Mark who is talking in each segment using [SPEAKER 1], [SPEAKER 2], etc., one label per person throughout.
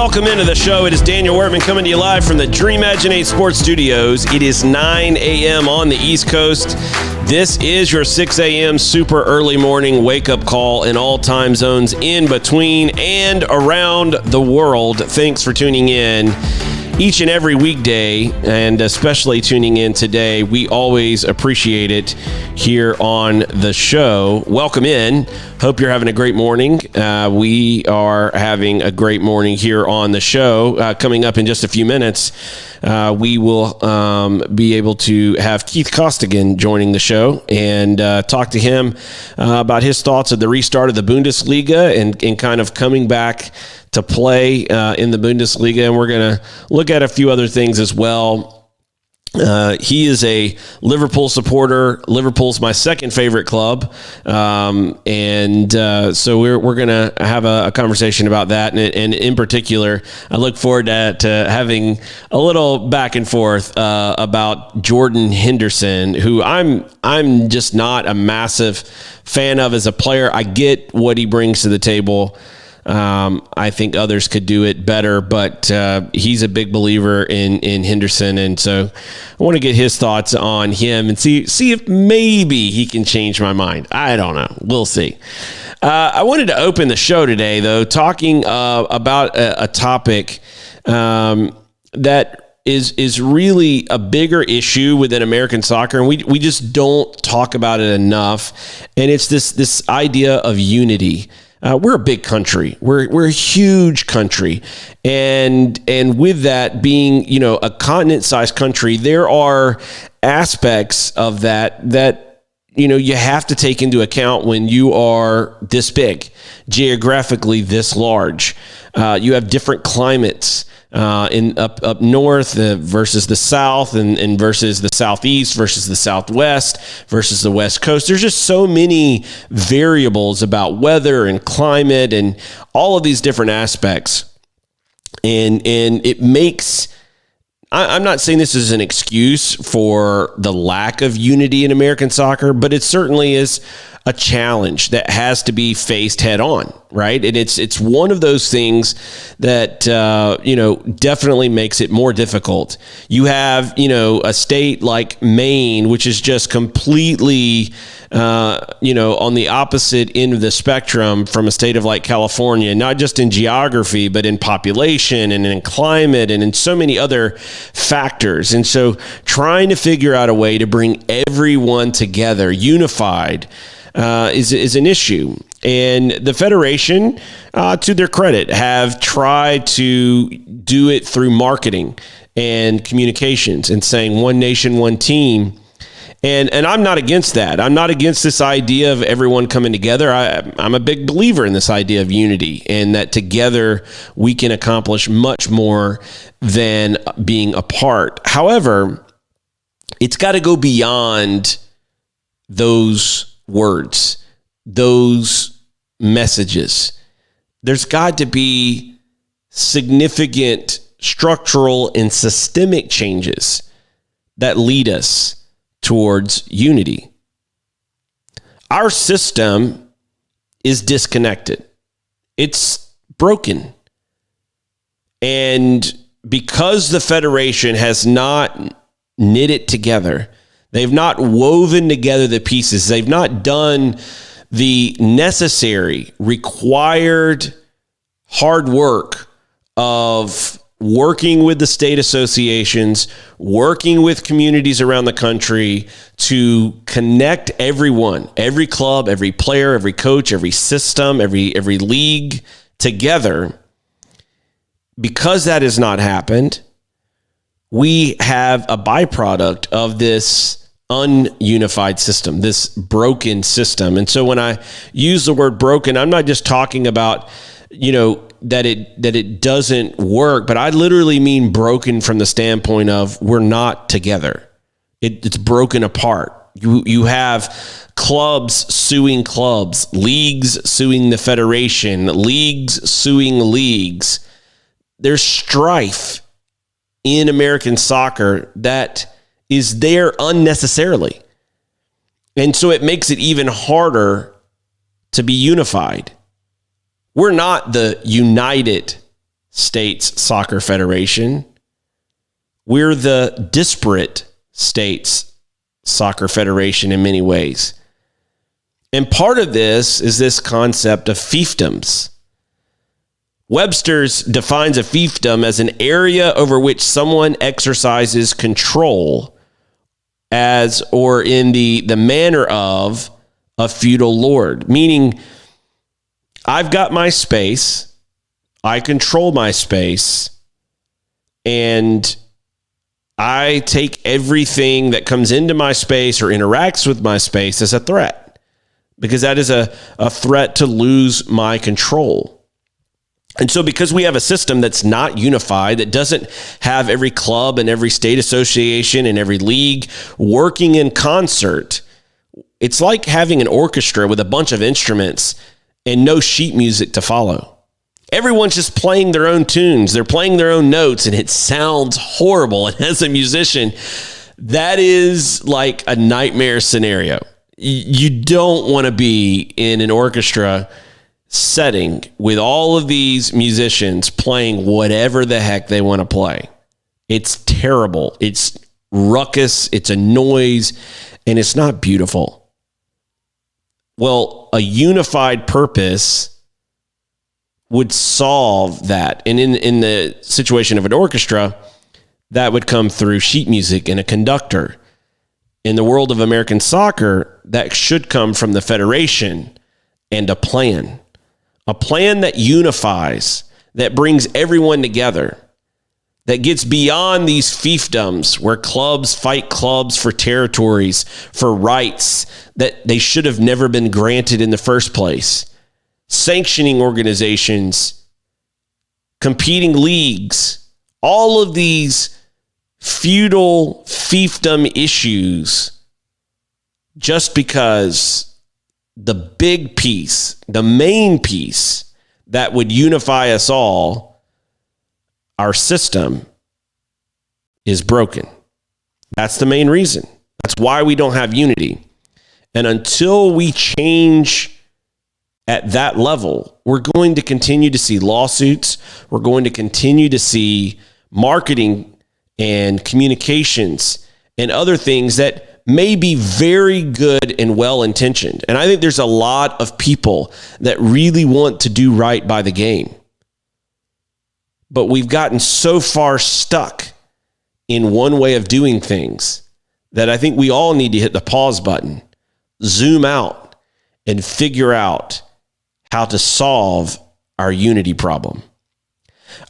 [SPEAKER 1] welcome into the show. It is Daniel Workman coming to you live from the Dreamagine Sports Studios. It is 9 a.m. on the East Coast. This is your 6 a.m. super early morning wake-up call in all time zones in between and around the world. Thanks for tuning in each and every weekday, and especially tuning in today. We always appreciate it here on the show. Welcome in. Hope you're having a great morning. We are having a great morning here on the show. Coming up in just a few minutes, we will be able to have Keith Costigan joining the show and talk to him about his thoughts of the restart of the Bundesliga and kind of coming back to play in the Bundesliga. And we're going to look at a few other things as well. He is a Liverpool supporter. Liverpool's my second favorite club. So we're going to have a conversation about that. And in particular, I look forward to having a little back and forth about Jordan Henderson, who I'm just not a massive fan of as a player. I get what he brings to the table. I think others could do it better, but he's a big believer in Henderson, and so I want to get his thoughts on him and see if maybe he can change my mind. I don't know. We'll see. I wanted to open the show today, though, talking about a topic that is really a bigger issue within American soccer, and we just don't talk about it enough, and it's this idea of unity. We're a big country. We're a huge country. And with that being, a continent-sized country, there are aspects of that, you have to take into account when you are this big, geographically this large. You have different climates in up north versus the south and versus the southeast versus the southwest versus the west coast. There's just so many variables about weather and climate and all of these different aspects. And it makes, I'm not saying this is an excuse for the lack of unity in American soccer, but it certainly is a challenge that has to be faced head on, right? And it's one of those things that, definitely makes it more difficult. You have, a state like Maine, which is just completely, on the opposite end of the spectrum from a state of like California, not just in geography, but in population and in climate and in so many other factors. And so trying to figure out a way to bring everyone together, unified, is an issue. And the Federation, to their credit, have tried to do it through marketing and communications and saying one nation, one team. And I'm not against that. I'm not against this idea of everyone coming together. I'm a big believer in this idea of unity and that together we can accomplish much more than being apart. However, it's got to go beyond those words, those messages. There's got to be significant structural and systemic changes that lead us towards unity. Our system is disconnected. It's broken. And because the Federation has not knit it together, they've not woven together the pieces, they've not done the necessary, required hard work of working with the state associations, working with communities around the country to connect everyone, every club, every player, every coach, every system, every league together. Because that has not happened, we have a byproduct of this ununified system, this broken system. And so when I use the word broken, I'm not just talking about, that it doesn't work, but I literally mean broken from the standpoint of we're not together. It's broken apart. You have clubs suing clubs, leagues suing the federation, leagues suing leagues. There's strife in American soccer that is there unnecessarily. And so it makes it even harder to be unified. We're not the United States Soccer Federation. We're the disparate States Soccer Federation in many ways. And part of this is this concept of fiefdoms. Webster's defines a fiefdom as an area over which someone exercises control as or in the manner of a feudal lord, meaning I've got my space, I control my space, and I take everything that comes into my space or interacts with my space as a threat, because that is a threat to lose my control. And so because we have a system that's not unified, that doesn't have every club and every state association and every league working in concert, it's like having an orchestra with a bunch of instruments and no sheet music to follow. Everyone's just playing their own tunes. They're playing their own notes, and it sounds horrible. And as a musician, that is like a nightmare scenario. You don't want to be in an orchestra setting with all of these musicians playing whatever the heck they want to play. It's terrible. It's ruckus. It's a noise, and it's not beautiful. Well, a unified purpose would solve that. And in the situation of an orchestra, that would come through sheet music and a conductor. In the world of American soccer, that should come from the federation and a plan that unifies, that brings everyone together, that gets beyond these fiefdoms where clubs fight clubs for territories, for rights that they should have never been granted in the first place, sanctioning organizations, competing leagues, all of these feudal fiefdom issues, just because the big piece, the main piece that would unify us all, our system, is broken. That's the main reason. That's why we don't have unity. And until we change at that level, we're going to continue to see lawsuits. We're going to continue to see marketing and communications and other things that may be very good and well-intentioned. And I think there's a lot of people that really want to do right by the game. But we've gotten so far stuck in one way of doing things that I think we all need to hit the pause button, zoom out, and figure out how to solve our unity problem.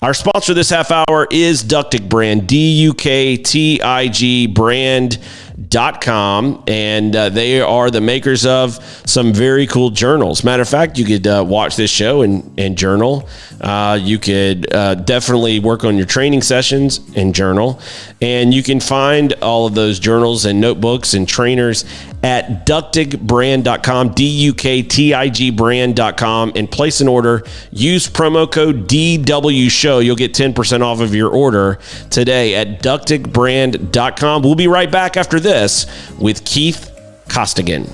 [SPEAKER 1] Our sponsor this half hour is Ductig Brand, DUKTIG brand.com, and they are the makers of some very cool journals. Matter of fact, you could watch this show and journal. You could definitely work on your training sessions and journal. And you can find all of those journals and notebooks and trainers at ductigbrand.com, DUKTIG brand.com, and place an order. Use promo code DWSHOW. You'll get 10% off of your order today at ductigbrand.com. We'll be right back after this with Keith Costigan.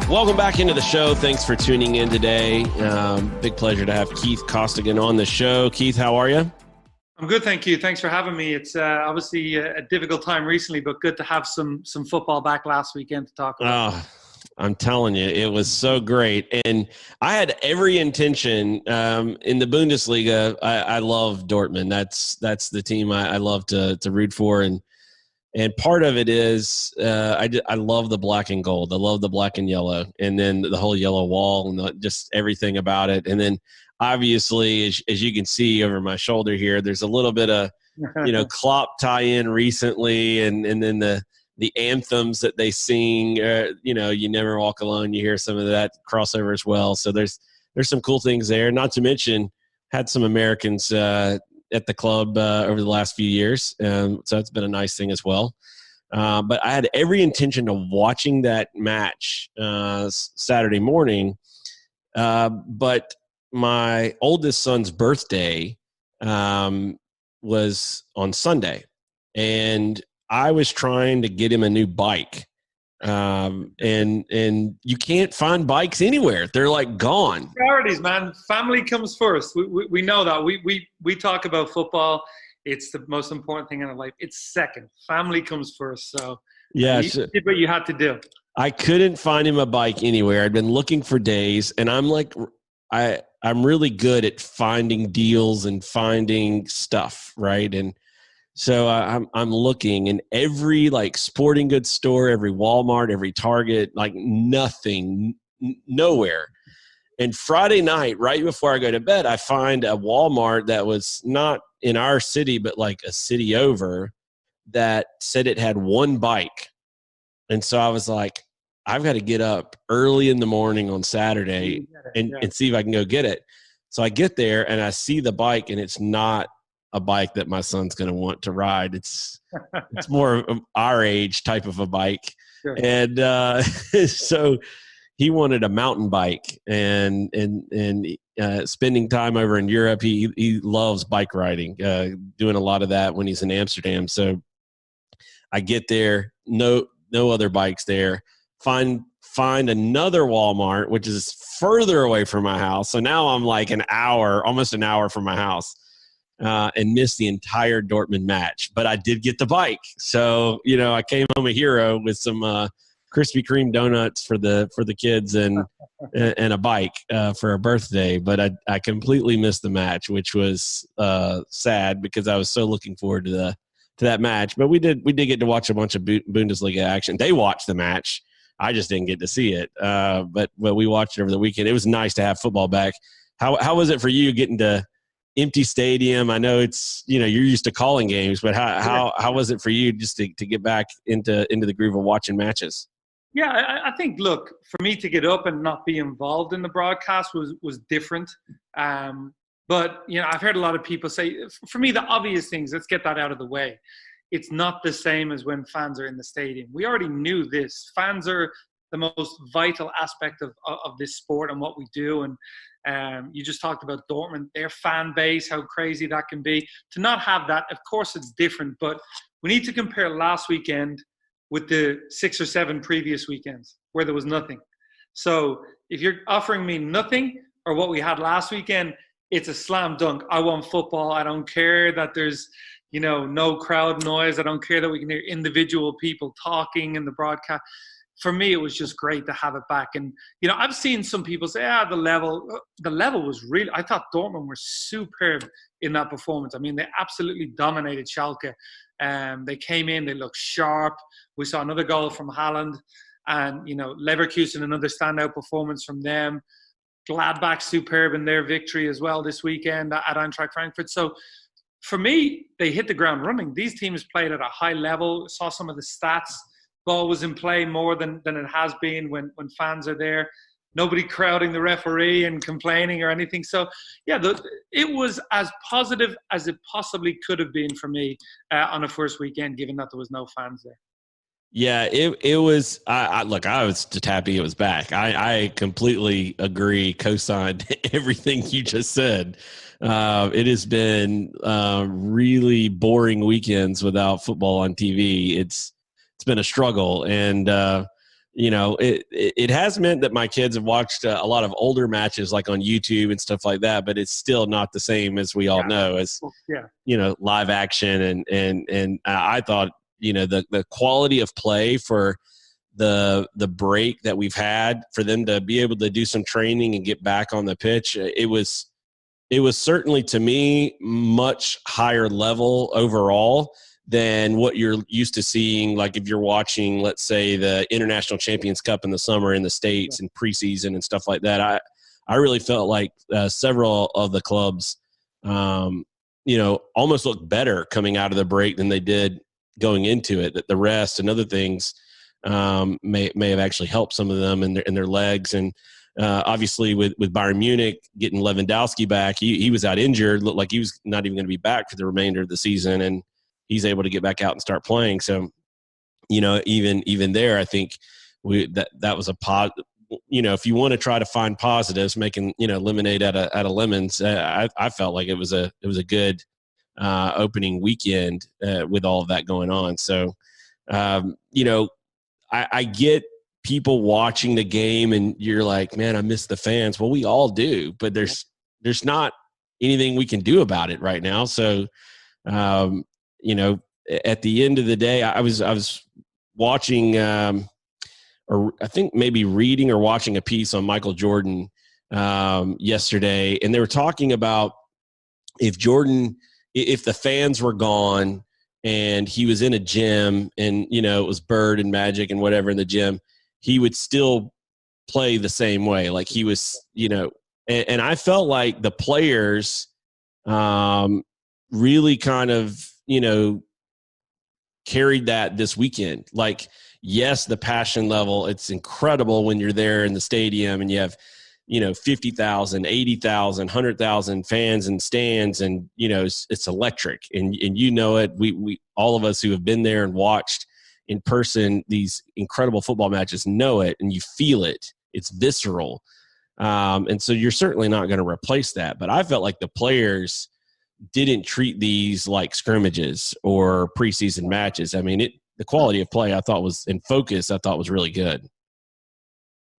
[SPEAKER 1] Welcome back into the show. Thanks for tuning in today. Big pleasure to have Keith Costigan on the show. Keith, how are you?
[SPEAKER 2] I'm good, thank you. Thanks for having me. It's obviously a difficult time recently, but good to have some football back last weekend to talk about.
[SPEAKER 1] Oh, I'm telling you, it was so great. And I had every intention in the Bundesliga. I love Dortmund. That's the team I love to root for. And part of it is I love the black and gold. I love the black and yellow, and then the whole yellow wall and just everything about it. And then obviously, as you can see over my shoulder here, there's a little bit of Klopp tie-in recently, and then the anthems that they sing. You never walk alone. You hear some of that crossover as well. So there's some cool things there. Not to mention, had some Americans at the club over the last few years. So it's been a nice thing as well. But I had every intention of watching that match Saturday morning. But my oldest son's birthday was on Sunday. And I was trying to get him a new bike. And you can't find bikes anywhere. They're like gone.
[SPEAKER 2] Priorities, man. Family comes first. We know that. We talk about football. It's the most important thing in our life. It's second. Family comes first. So
[SPEAKER 1] yeah,
[SPEAKER 2] you did what you had to do.
[SPEAKER 1] I couldn't find him a bike anywhere. I'd been looking for days, and I'm like, I'm really good at finding deals and finding stuff, right? And so I'm looking in every sporting goods store, every Walmart, every Target, nothing, nowhere. And Friday night, right before I go to bed, I find a Walmart that was not in our city, but a city over, that said it had one bike. And so I was like, I've got to get up early in the morning on Saturday and see if I can go get it. So I get there and I see the bike, and it's not a bike that my son's going to want to ride. It's more of our age type of a bike.
[SPEAKER 2] Sure.
[SPEAKER 1] And so he wanted a mountain bike, and spending time over in Europe, he loves bike riding, doing a lot of that when he's in Amsterdam. So I get there, no other bikes there, find another Walmart, which is further away from my house. So now I'm almost an hour from my house. And missed the entire Dortmund match, but I did get the bike. So, I came home a hero with some Krispy Kreme donuts for the kids and a bike for a birthday. But I completely missed the match, which was sad because I was so looking forward to that match. But we did get to watch a bunch of Bundesliga action. They watched the match. I just didn't get to see it. But we watched it over the weekend. It was nice to have football back. How was it for you getting to empty stadium? I know it's, you're used to calling games, but how was it for you just to get back into the groove of watching matches?
[SPEAKER 2] Yeah, I think, look, for me to get up and not be involved in the broadcast was different. But, I've heard a lot of people say, for me, the obvious things, let's get that out of the way. It's not the same as when fans are in the stadium. We already knew this. Fans are the most vital aspect of this sport and what we do. And you just talked about Dortmund, their fan base, how crazy that can be. To not have that, of course it's different, but we need to compare last weekend with the 6 or 7 previous weekends where there was nothing. So if you're offering me nothing or what we had last weekend, it's a slam dunk. I want football. I don't care that there's no crowd noise. I don't care that we can hear individual people talking in the broadcast. For me, it was just great to have it back. And, I've seen some people say, the level was really, I thought Dortmund were superb in that performance. I mean, they absolutely dominated Schalke. They came in, they looked sharp. We saw another goal from Haaland, and, Leverkusen, another standout performance from them. Gladbach superb in their victory as well this weekend at Eintracht Frankfurt. So for me, they hit the ground running. These teams played at a high level. Saw some of the stats. Ball was in play more than it has been when fans are there. Nobody crowding the referee and complaining or anything. So, yeah, it was as positive as it possibly could have been for me on a first weekend, given that there was no fans there.
[SPEAKER 1] Yeah, it was. I was just happy it was back. I completely agree, co-signed everything you just said. It has been really boring weekends without football on TV. It's been a struggle, and it has meant that my kids have watched a lot of older matches like on YouTube and stuff like that, but it's still not the same, as we all know, as
[SPEAKER 2] Yeah.
[SPEAKER 1] live action. And I thought, the quality of play for the break that we've had, for them to be able to do some training and get back on the pitch, it was certainly, to me, much higher level overall than what you're used to seeing. Like if you're watching, let's say, the International Champions Cup in the summer in the States and preseason and stuff like that. I really felt like several of the clubs, almost looked better coming out of the break than they did going into it. That the rest and other things may have actually helped some of them in their legs. And obviously with Bayern Munich getting Lewandowski back, he was out injured, looked like he was not even going to be back for the remainder of the season, and he's able to get back out and start playing. So, even there, I think that was a positive. If you want to try to find positives, making lemonade out of lemons, I felt like it was a good opening weekend with all of that going on. So, I get people watching the game and you're like, man, I miss the fans. Well, we all do, but there's not anything we can do about it right now. So, at the end of the day, I was watching, or I think maybe reading or watching a piece on Michael Jordan yesterday, and they were talking about if the fans were gone and he was in a gym and, it was Bird and Magic and whatever in the gym, he would still play the same way. Like he was, and I felt like the players really kind of, carried that this weekend. Like, yes, the passion level, it's incredible when you're there in the stadium and you have, 50,000, 80,000, 100,000 fans and stands, and, it's electric. And it, we, all of us who have been there and watched in person these incredible football matches know it, and you feel it. It's visceral. And so you're certainly not going to replace that. But I felt like the players didn't treat these like scrimmages or preseason matches. I mean, the quality of play I thought was in focus. I thought was really good.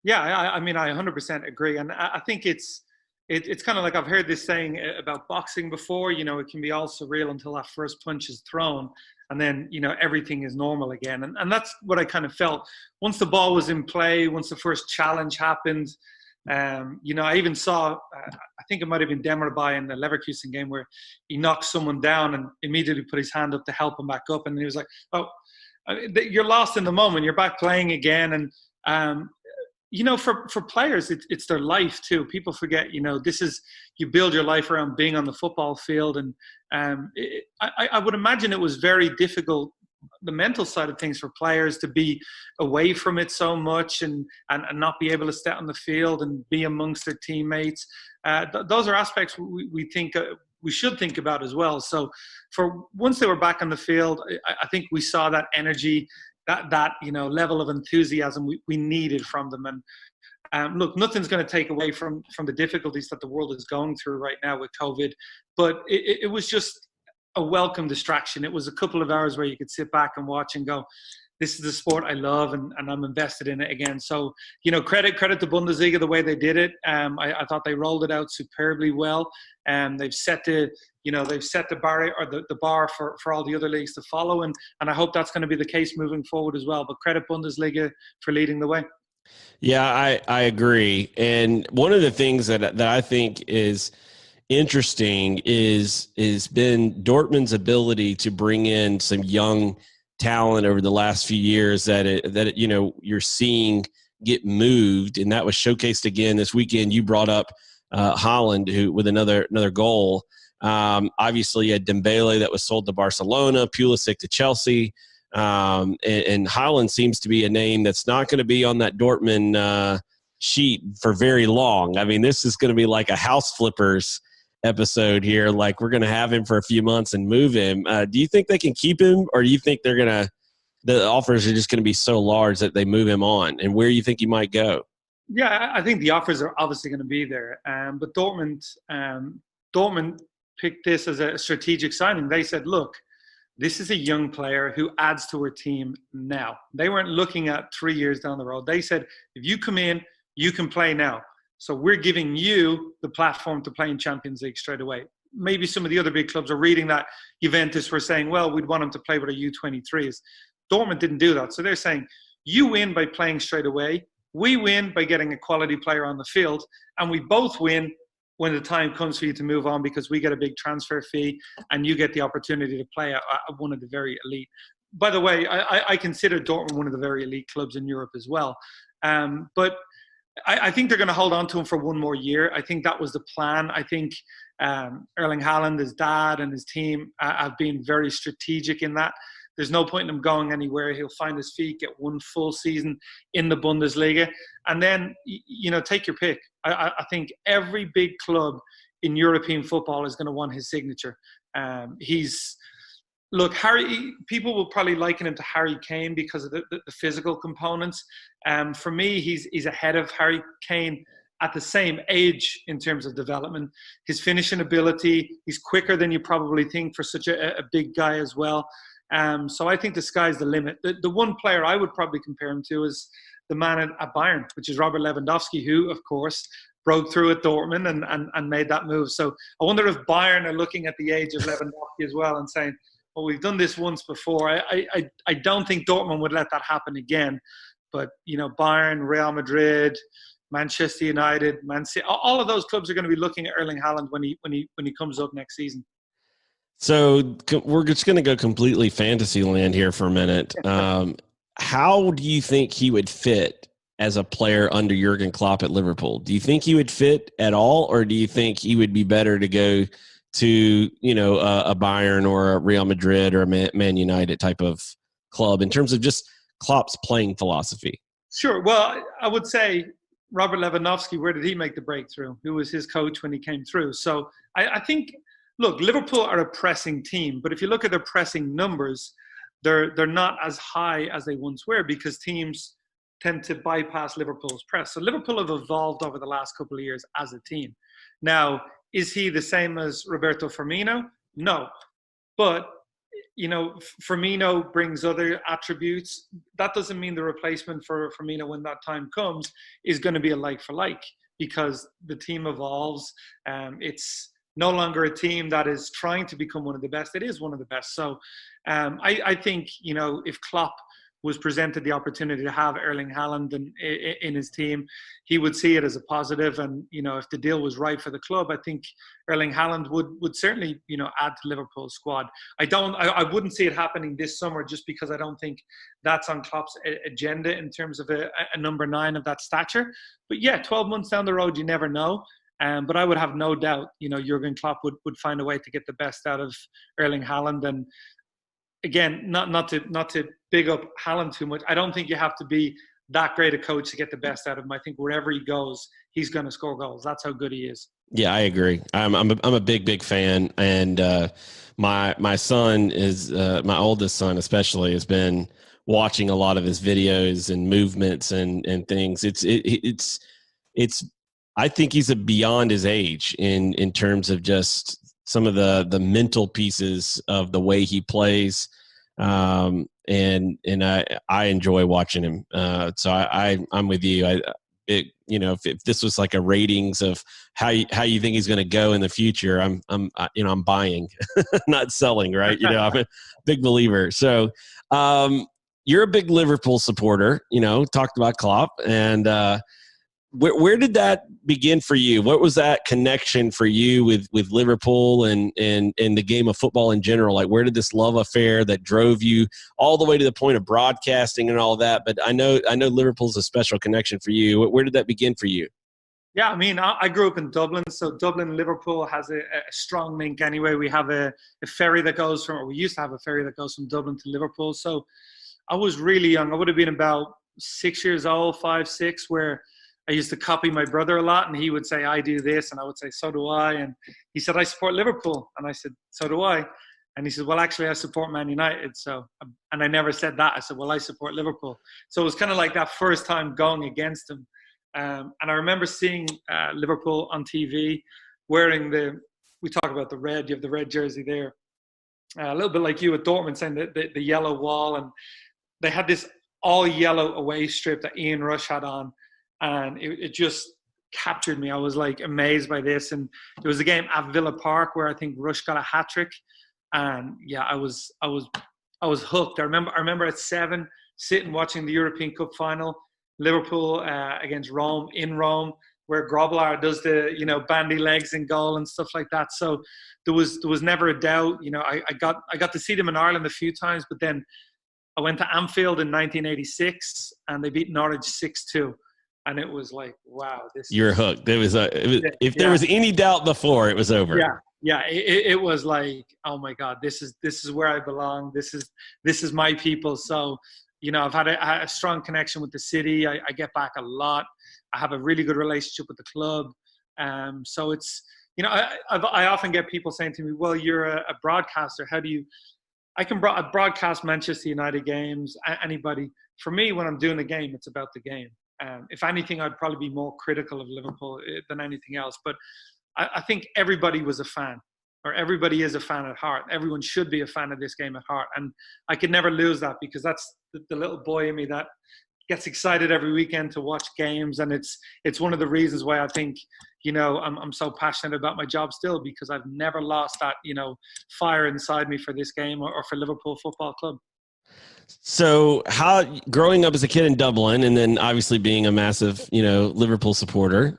[SPEAKER 2] Yeah, I mean, I 100% agree, and I think it's kind of like, I've heard this saying about boxing before. It can be all surreal until that first punch is thrown, and then everything is normal again. And that's what I kind of felt once the ball was in play, once the first challenge happened. I even saw, I think it might have been Demirbay in the Leverkusen game, where he knocked someone down and immediately put his hand up to help him back up, and he was like, "Oh, you're lost in the moment. You're back playing again." And for players, it's their life too. People forget, you build your life around being on the football field. And I would imagine it was very difficult, the mental side of things, for players to be away from it so much and not be able to stay on the field and be amongst their teammates. Those are aspects we think we should think about as well. So for once they were back on the field, I think we saw that energy, that level of enthusiasm we needed from them. And look, nothing's going to take away from the difficulties that the world is going through right now with COVID, but it was just a welcome distraction. It was a couple of hours where you could sit back and watch and go, this is the sport I love, and I'm invested in it again. So, credit to Bundesliga the way they did it. I thought they rolled it out superbly well, and they've set the bar, or the bar for all the other leagues to follow, and I hope that's going to be the case moving forward as well. But credit Bundesliga for leading the way.
[SPEAKER 1] Yeah, I agree. And one of the things that I think is interesting is been Dortmund's ability to bring in some young talent over the last few years that you're seeing get moved, and that was showcased again this weekend. You brought up Holland, who with another goal. Obviously, you had Dembele that was sold to Barcelona, Pulisic to Chelsea, and Holland seems to be a name that's not going to be on that Dortmund sheet for very long. I mean, this is going to be like a house flippers episode here. Like, we're going to have him for a few months and move him. Do you think they can keep him, or do you think the offers are just going to be so large that they move him on? And where do you think he might go?
[SPEAKER 2] Yeah, I think the offers are obviously going to be there. But Dortmund picked this as a strategic signing. They said, look, this is a young player who adds to her team now. They weren't looking at 3 years down the road. They said, if you come in, you can play now. So we're giving you the platform to play in Champions League straight away. Maybe some of the other big clubs are reading that Juventus were saying, well, we'd want him to play with our U23s. Dortmund didn't do that. So they're saying, you win by playing straight away. We win by getting a quality player on the field. And we both win when the time comes for you to move on, because we get a big transfer fee and you get the opportunity to play at one of the very elite. By the way, I consider Dortmund one of the very elite clubs in Europe as well. But I think they're going to hold on to him for one more year. I think that was the plan. I think Erling Haaland, his dad and his team have been very strategic in that. There's no point in him going anywhere. He'll find his feet, get one full season in the Bundesliga, and then, take your pick. I think every big club in European football is going to want his signature. Harry, people will probably liken him to Harry Kane because of the physical components. For me, he's ahead of Harry Kane at the same age in terms of development. His finishing ability, he's quicker than you probably think for such a big guy as well. So I think the sky's the limit. The one player I would probably compare him to is the man at Bayern, which is Robert Lewandowski, who, of course, broke through at Dortmund and made that move. So I wonder if Bayern are looking at the age of Lewandowski as well and saying, well, we've done this once before. I don't think Dortmund would let that happen again. But, Bayern, Real Madrid, Manchester United, Man City, all of those clubs are going to be looking at Erling Haaland when he comes up next season.
[SPEAKER 1] So we're just going to go completely fantasy land here for a minute. How do you think he would fit as a player under Jurgen Klopp at Liverpool? Do you think he would fit at all, or do you think he would be better to go to, a Bayern or a Real Madrid or a Man United type of club in terms of just Klopp's playing philosophy?
[SPEAKER 2] Sure. Well, I would say Robert Lewandowski, where did he make the breakthrough? Who was his coach when he came through? So I think, look, Liverpool are a pressing team, but if you look at their pressing numbers, they're not as high as they once were because teams tend to bypass Liverpool's press. So Liverpool have evolved over the last couple of years as a team. Now, is he the same as Roberto Firmino? No. But, Firmino brings other attributes. That doesn't mean the replacement for Firmino when that time comes is going to be a like for like, because the team evolves. It's no longer a team that is trying to become one of the best. It is one of the best. So I think, if Klopp was presented the opportunity to have Erling Haaland in his team, he would see it as a positive. And, if the deal was right for the club, I think Erling Haaland would certainly, add to Liverpool's squad. I wouldn't see it happening this summer just because I don't think that's on Klopp's agenda in terms of a number 9 of that stature. But yeah, 12 months down the road, you never know. But I would have no doubt, Jurgen Klopp would find a way to get the best out of Erling Haaland. And again, not to big up Haaland too much, I don't think you have to be that great a coach to get the best out of him. I think wherever he goes, he's going to score goals. That's how good he is.
[SPEAKER 1] Yeah, I agree. I'm a big fan, and my son is my oldest son especially has been watching a lot of his videos and movements and things. It's I think he's beyond his age in terms of just some of the mental pieces of the way he plays. And I enjoy watching him. So I'm with you. If this was like a ratings of how you think he's going to go in the future, I'm buying, not selling, right? I'm a big believer. So, you're a big Liverpool supporter, talked about Klopp, and, where did that begin for you? What was that connection for you with Liverpool and the game of football in general? Like, where did this love affair that drove you all the way to the point of broadcasting and all that? But I know Liverpool's a special connection for you. Where did that begin for you?
[SPEAKER 2] Yeah, I grew up in Dublin, so Dublin Liverpool has a strong link anyway. We have a ferry that goes from, or we used to have a ferry that goes from Dublin to Liverpool. So I was really young. I would have been about 6 years old, 5, 6, where I used to copy my brother a lot, and he would say, I do this, and I would say, so do I. And he said, I support Liverpool. And I said, so do I. And he said, well, actually, I support Man United. And I never said that. I said, well, I support Liverpool. So it was kind of like that first time going against him. And I remember seeing Liverpool on TV wearing we talk about the red, you have the red jersey there. a little bit like you at Dortmund, saying the yellow wall, and they had this all yellow away strip that Ian Rush had on, and it just captured me. I was like amazed by this, and it was a game at Villa Park where I think Rush got a hat trick, and yeah, I was hooked. I remember at 7 sitting watching the European Cup final, Liverpool against Rome in Rome, where Grobbelaar does the bandy legs in goal and stuff like that. So there was never a doubt. I got to see them in Ireland a few times, but then I went to Anfield in 1986 and they beat Norwich 6-2. And it was like, wow,
[SPEAKER 1] You're hooked. If there was any doubt before, it was over.
[SPEAKER 2] Yeah. It was like, oh my God, this is where I belong. This is my people. So, I've had a strong connection with the city. I get back a lot. I have a really good relationship with the club. So it's, I often get people saying to me, well, you're a broadcaster. How do you, I can broadcast Manchester United games, anybody. For me, when I'm doing a game, it's about the game. If anything, I'd probably be more critical of Liverpool than anything else. But I think everybody was a fan, or everybody is a fan at heart. Everyone should be a fan of this game at heart. And I could never lose that, because that's the little boy in me that gets excited every weekend to watch games. And it's one of the reasons why I think, I'm so passionate about my job still, because I've never lost that, fire inside me for this game or for Liverpool Football Club.
[SPEAKER 1] So how, growing up as a kid in Dublin, and then obviously being a massive, Liverpool supporter,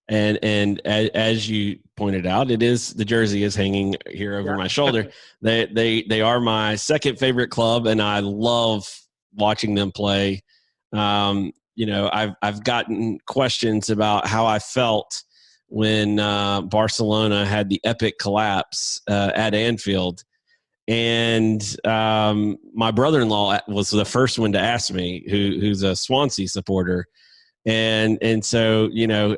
[SPEAKER 1] and as you pointed out, the jersey is hanging here over my shoulder. They are my second favorite club, and I love watching them play. I've gotten questions about how I felt when Barcelona had the epic collapse at Anfield. And my brother-in-law was the first one to ask me, who's a Swansea supporter. And so,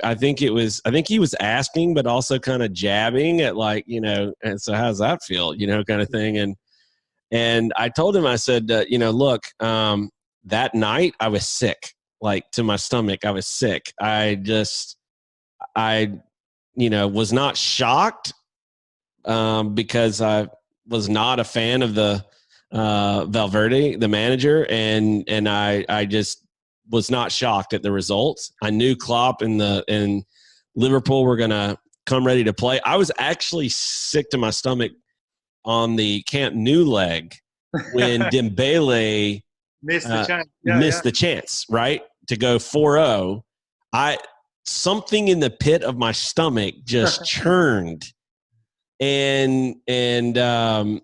[SPEAKER 1] I think he was asking, but also kind of jabbing at and so how's that feel, kind of thing. And I told him, I said, look, that night I was sick, to my stomach. I was sick. I was not shocked because I was not a fan of the Valverde, the manager. And I just was not shocked at the results. I knew Klopp and Liverpool were going to come ready to play. I was actually sick to my stomach on the Camp Nou leg when Dembele
[SPEAKER 2] missed the chance.
[SPEAKER 1] The chance, right, to go 4-0. Something in the pit of my stomach just churned, and I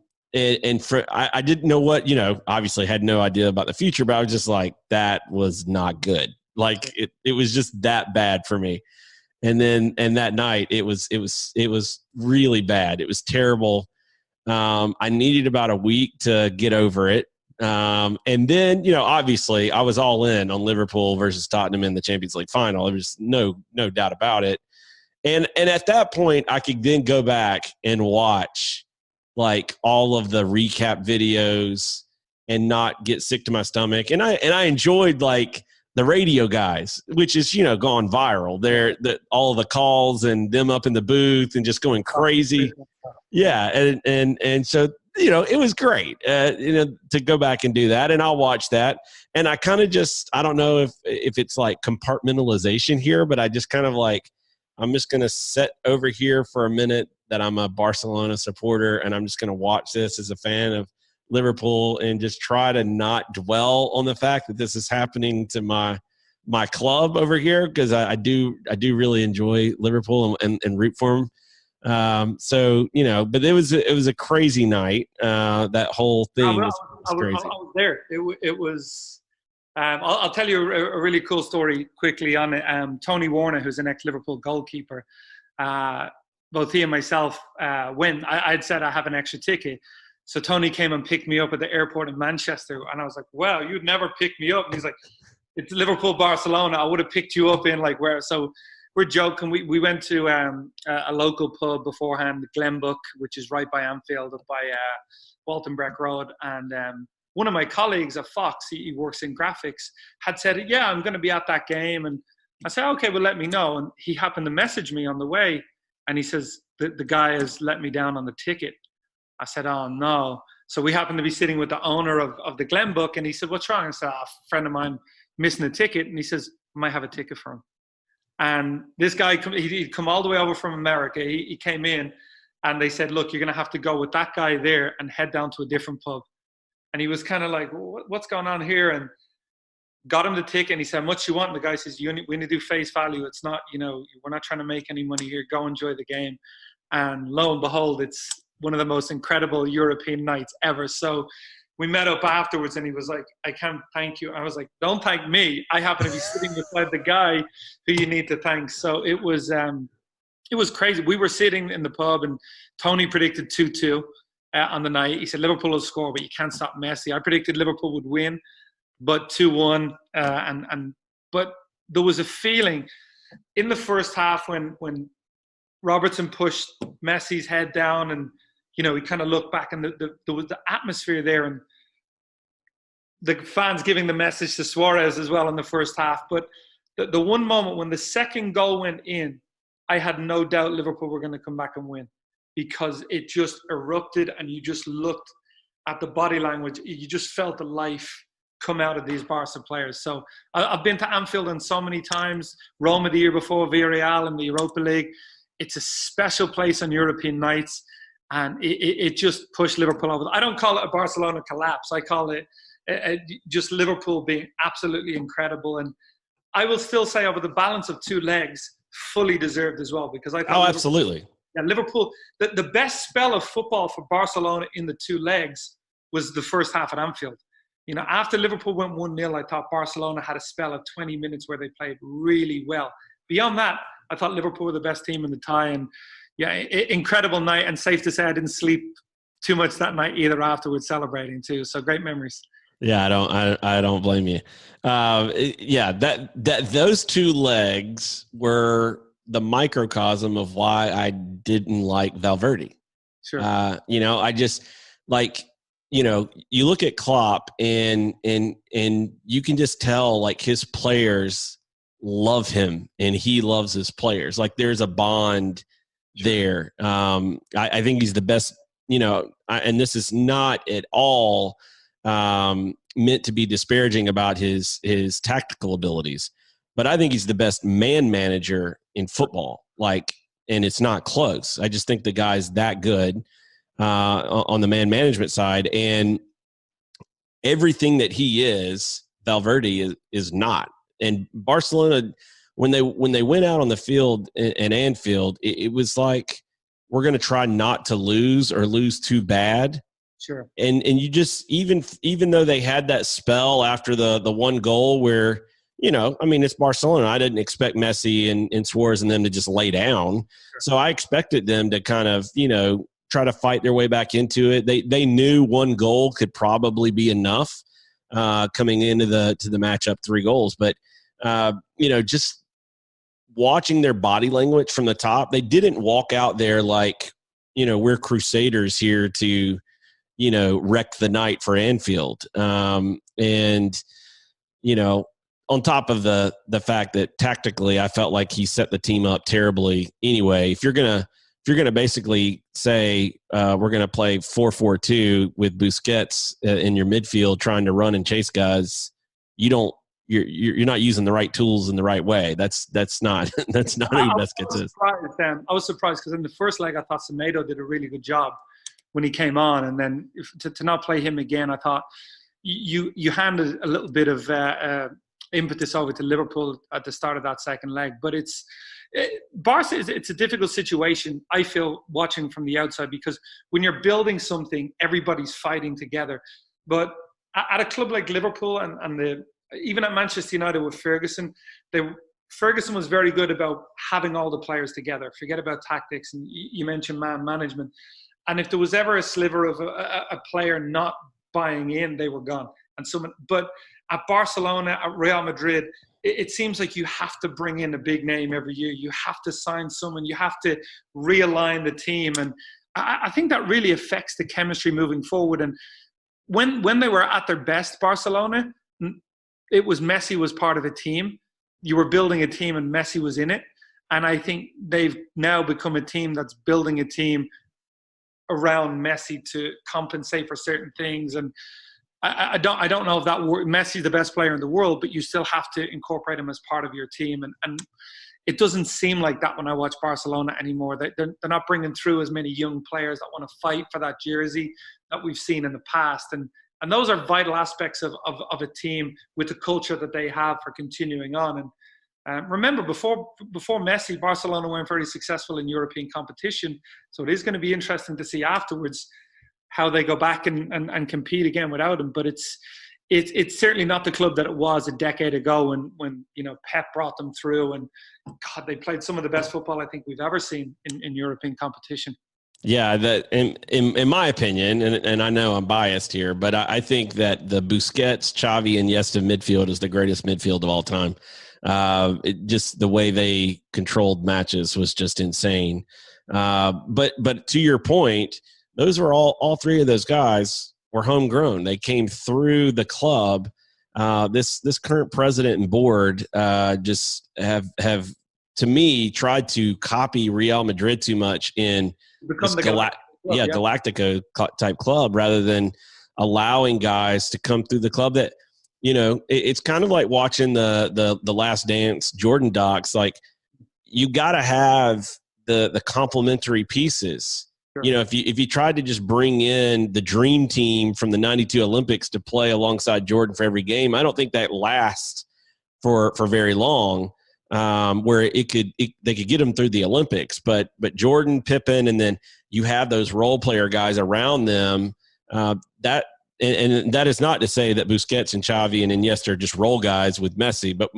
[SPEAKER 1] didn't know what, obviously had no idea about the future, but I was just like, that was not good. It was just that bad for me. And that night it was really bad. It was terrible. I needed about a week to get over it. And then, obviously I was all in on Liverpool versus Tottenham in the Champions League final. There was no doubt about it. And at that point I could then go back and watch all of the recap videos and not get sick to my stomach. And I enjoyed the radio guys, which is, gone viral. All the calls and them up in the booth and just going crazy. Yeah. And so, it was great, to go back and do that. And I'll watch that. And I kind of I don't know if it's compartmentalization here, but I just kind of I'm just going to sit over here for a minute that I'm a Barcelona supporter, and I'm just going to watch this as a fan of Liverpool and just try to not dwell on the fact that this is happening to my club over here, because I do really enjoy Liverpool and root for them. So, but it was a crazy night. That whole thing was crazy.
[SPEAKER 2] I was there. It was. I'll tell you a really cool story quickly on it. Tony Warner, who's an ex-Liverpool goalkeeper, both he and myself went. I'd said I have an extra ticket. So Tony came and picked me up at the airport in Manchester. And I was like, wow, you'd never pick me up. And he's like, it's Liverpool, Barcelona. I would have picked you up in where. So we're joking. We went to a local pub beforehand, Glenbook, which is right by Anfield, up by Walton Breck Road. And one of my colleagues at Fox, he works in graphics, had said, yeah, I'm going to be at that game. And I said, okay, well, let me know. And he happened to message me on the way. And he says, the guy has let me down on the ticket. I said, oh, no. So we happened to be sitting with the owner of the Glenbook, and he said, what's wrong? I said, a friend of mine missing a ticket. And he says, I might have a ticket for him. And this guy, he'd come all the way over from America. He came in, and they said, look, you're going to have to go with that guy there and head down to a different pub. And he was kind of like, what's going on here? And got him the ticket, and he said, how much you want? And the guy says, we need to do face value. It's not, we're not trying to make any money here. Go enjoy the game. And lo and behold, it's one of the most incredible European nights ever. So we met up afterwards, and he was like, I can't thank you. I was like, don't thank me. I happen to be sitting beside the guy who you need to thank. So it was crazy. We were sitting in the pub, and Tony predicted 2-2 on the night. He said Liverpool will score, but you can't stop Messi. I predicted Liverpool would win, but 2-1. But there was a feeling in the first half when Robertson pushed Messi's head down, and he kind of looked back, and there was the atmosphere there, and the fans giving the message to Suarez as well in the first half. But the one moment when the second goal went in, I had no doubt Liverpool were going to come back and win, because it just erupted, and you just looked at the body language. You just felt the life come out of these Barca players. So I've been to Anfield and so many times, Roma the year before, Villarreal in the Europa League. It's a special place on European nights, and it just pushed Liverpool over. I don't call it a Barcelona collapse. I call it just Liverpool being absolutely incredible. And I will still say over the balance of two legs, fully deserved as well, because I thought
[SPEAKER 1] absolutely.
[SPEAKER 2] Liverpool, the best spell of football for Barcelona in the two legs was the first half at Anfield. After Liverpool went 1-0, I thought Barcelona had a spell of 20 minutes where they played really well. Beyond that, I thought Liverpool were the best team in the tie. And incredible night, and safe to say I didn't sleep too much that night either afterwards, celebrating too. So great memories.
[SPEAKER 1] Yeah, I don't blame you. Those two legs were the microcosm of why I didn't like Valverde.
[SPEAKER 2] Sure.
[SPEAKER 1] I just you look at Klopp and you can just tell like his players love him and he loves his players. Like there's a bond there. I think he's the best, and this is not at all meant to be disparaging about his tactical abilities, but I think he's the best man manager in football. And it's not close. I just think the guy's that good on the man management side, and everything that he is, Valverde is not. And Barcelona, when they went out on the field in Anfield, it was like, we're going to try not to lose or lose too bad.
[SPEAKER 2] Sure.
[SPEAKER 1] And you just, even though they had that spell after the one goal where, it's Barcelona. I didn't expect Messi and Suarez and them to just lay down. Sure. So I expected them to kind of, try to fight their way back into it. They knew one goal could probably be enough coming into the matchup, 3 goals. But, just watching their body language from the top, they didn't walk out there like, we're crusaders here to, wreck the night for Anfield. On top of the fact that tactically, I felt like he set the team up terribly anyway. If you're going to basically say we're going to play 4-4-2 with Busquets in your midfield trying to run and chase guys, you're not using the right tools in the right way. That's not who Busquets is.
[SPEAKER 2] I was surprised because in the first leg I thought Semedo did a really good job when he came on, and then to not play him again, I thought you handed a little bit of impetus over to Liverpool at the start of that second leg. But Barca, it's a difficult situation, I feel, watching from the outside, because when you're building something, everybody's fighting together. But at a club like Liverpool and even at Manchester United with Ferguson, Ferguson was very good about having all the players together. Forget about tactics, and you mentioned man management. And if there was ever a sliver of a player not buying in, they were gone. But at Barcelona, at Real Madrid, it seems like you have to bring in a big name every year. You have to sign someone. You have to realign the team. And I think that really affects the chemistry moving forward. And when they were at their best, Barcelona, it was Messi was part of the team. You were building a team and Messi was in it. And I think they've now become a team that's building a team around Messi to compensate for certain things. And I don't know if that Messi's the best player in the world, but you still have to incorporate him as part of your team. And it doesn't seem like that when I watch Barcelona anymore. They're not bringing through as many young players that want to fight for that jersey that we've seen in the past. And those are vital aspects of a team with the culture that they have for continuing on. And remember, before Messi, Barcelona weren't very successful in European competition. So it is going to be interesting to see afterwards how they go back and compete again without him. But it's certainly not the club that it was a decade ago when Pep brought them through, and God, they played some of the best football I think we've ever seen in European competition.
[SPEAKER 1] Yeah, that in my opinion, and I know I'm biased here, but I think that the Busquets, Xavi, and Iniesta midfield is the greatest midfield of all time. Just the way they controlled matches was just insane. But to your point, those were all three of those guys were homegrown. They came through the club. This current president and board just have to me tried to copy Real Madrid too much in this Galactico type club rather than allowing guys to come through the club. That it's kind of like watching the Last Dance Jordan docs. Like, you got to have the complementary pieces. Sure. If you tried to just bring in the dream team from the '92 Olympics to play alongside Jordan for every game, I don't think that lasts for very long. Where they could get them through the Olympics, but Jordan, Pippen, and then you have those role player guys around them. That is not to say that Busquets and Xavi and Iniesta are just role guys with Messi, but